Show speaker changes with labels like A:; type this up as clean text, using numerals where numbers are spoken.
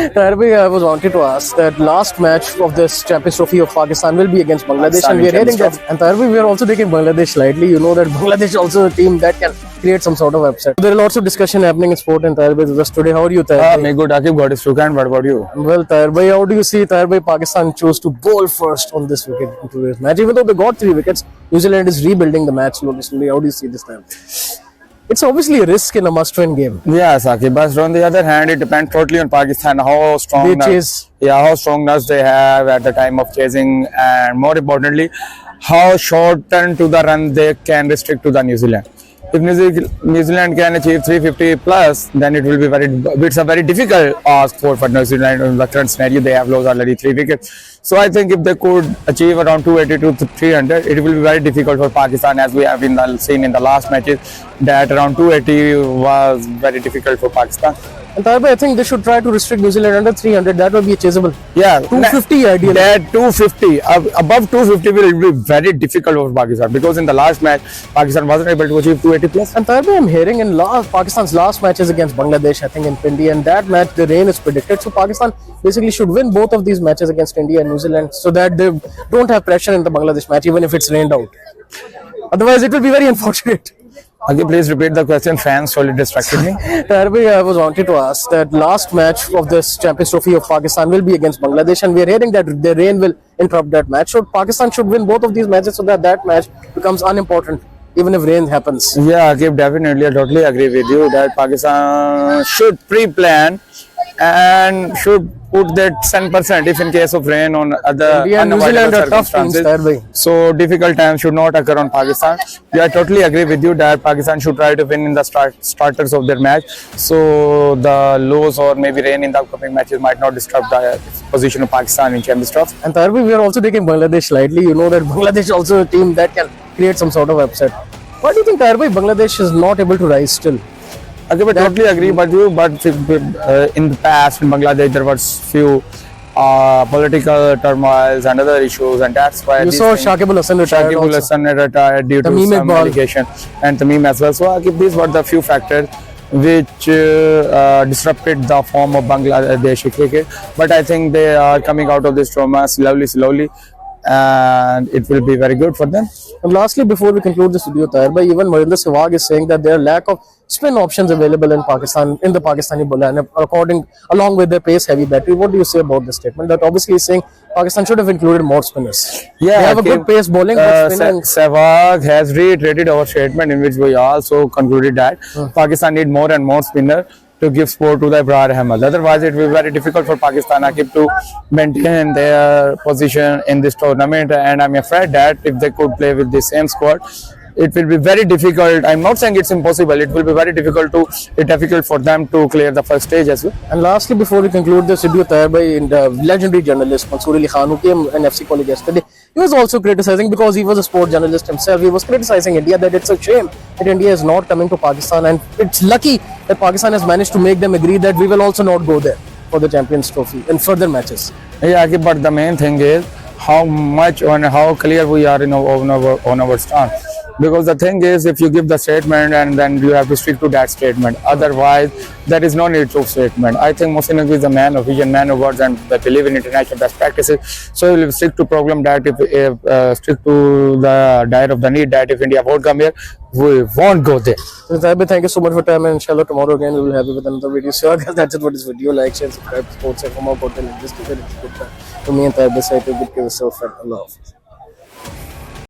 A: Tarbi, I was wanted to ask that last match of this Champions Trophy of Pakistan will be against Bangladesh, and we are hearing that. And Tarbi, we are also taking Bangladesh lightly. You know that Bangladesh also a team that can create some sort of upset. There are lots of discussion happening in sport and Tarbi with us today. How are you, Tarbi?
B: Me good. Akib got his and what about you?
A: Well, Tarbi, how do you see Tarbi? Pakistan chose to bowl first on this wicket in today's match, even though they got 3 wickets. New Zealand is rebuilding the match slowly. How do you see this time? It's obviously a risk in a must-win game.
B: Yeah, Saqib. But on the other hand, it depends totally on Pakistan how strong
A: They chase.
B: Yeah, how strongness they have at the time of chasing, and more importantly, how shortened to the run they can restrict to the New Zealand. If New Zealand can achieve 350 plus, then it will be it's a very difficult ask for New Zealand in the current scenario. They have lost already 3 wickets. So I think if they could achieve around 280 to 300, it will be very difficult for Pakistan, as we have seen in the last matches that around 280 was very difficult for Pakistan.
A: And Tarbi, I think they should try to restrict New Zealand under 300. That would be achievable.
B: Yeah,
A: 250 ideally.
B: That 250 above 250 will be very difficult for Pakistan, because in the last match Pakistan wasn't able to achieve 280 plus.
A: And Tarbi, I'm hearing in Pakistan's last matches against Bangladesh, I think in Pindi, and that match the rain is predicted. So Pakistan basically should win both of these matches against India and New Zealand, so that they don't have pressure in the Bangladesh match, even if it's rained out. Otherwise, it will be very unfortunate.
B: Okay, please repeat the question. Fans totally distracted me.
A: Tarbi, I was wanted to ask that last match of this Champions Trophy of Pakistan will be against Bangladesh, and we are hearing that the rain will interrupt that match. So Pakistan should win both of these matches so that that match becomes unimportant, even if rain happens.
B: Yeah, Akib, definitely. I totally agree with you that Pakistan should pre-plan and should put that 10% if in case of rain on other
A: New Zealand are tough teams, Tarbi.
B: So difficult times should not occur on Pakistan. Yeah, I totally agree with you that Pakistan should try to win in the starters of their match, so the lows or maybe rain in the upcoming matches might not disturb the position of Pakistan in Champions Trophy.
A: And Tarbi, we are also taking Bangladesh lightly. You know that Bangladesh is also a team that can create some sort of upset. Why do you think Tarbi, Bangladesh is not able to rise still?
B: Okay, but totally agree with you. But in the past in Bangladesh there was few political turmoils and other issues, and that's why
A: you saw Shakib Al Hasan retired.
B: Shakib Al Hasan retired due to some allegation, and Tamim as well. So these were the few factors which disrupted the form of Bangladeshi cricket. But I think they are coming out of this trauma slowly, and it will be very good for them.
A: And lastly, before we conclude this video, Tarbi, even Marinder Sehwag is saying that there are lack of spin options available in Pakistan, in the Pakistani bowler, and along with their pace-heavy battery. What do you say about this statement? That obviously is saying Pakistan should have included more spinners.
B: Yeah,
A: they have a good pace bowling.
B: Sehwag has reiterated our statement, in which we also concluded that Pakistan need more and more spinner to give support to the Ibrahim Ahmed. Otherwise, it will be very difficult for Pakistan to maintain their position in this tournament. And I'm afraid that if they could play with the same squad, it will be very difficult. I'm not saying it's impossible. It will be very difficult for them to clear the first stage as well.
A: And lastly, before we conclude this video, Tarbi, the legendary journalist Mansoor Ali Khan, who came an FC college yesterday, he was also criticizing, because he was a sport journalist himself, he was criticizing India that it's a shame that India is not coming to Pakistan, and it's lucky that Pakistan has managed to make them agree that we will also not go there for the Champions Trophy in further matches.
B: Yeah, but the main thing is how much and how clear we are on our stance. Because the thing is, if you give the statement and then you have to stick to that statement, otherwise there is no need to statement. I think Mohsin Naqvi is a man of vision, man of words, and that believe in international best practices. So he will stick to program that if stick to the diet of the need that if India won't come here, we won't go there.
A: Tarbi, thank you so much for time, and inshallah tomorrow again we will have you with another video. So guys, that's it for this video. Like, share, subscribe to Sports for more content like this. To me and Tarbi, say to good yourself and Allah Hafiz.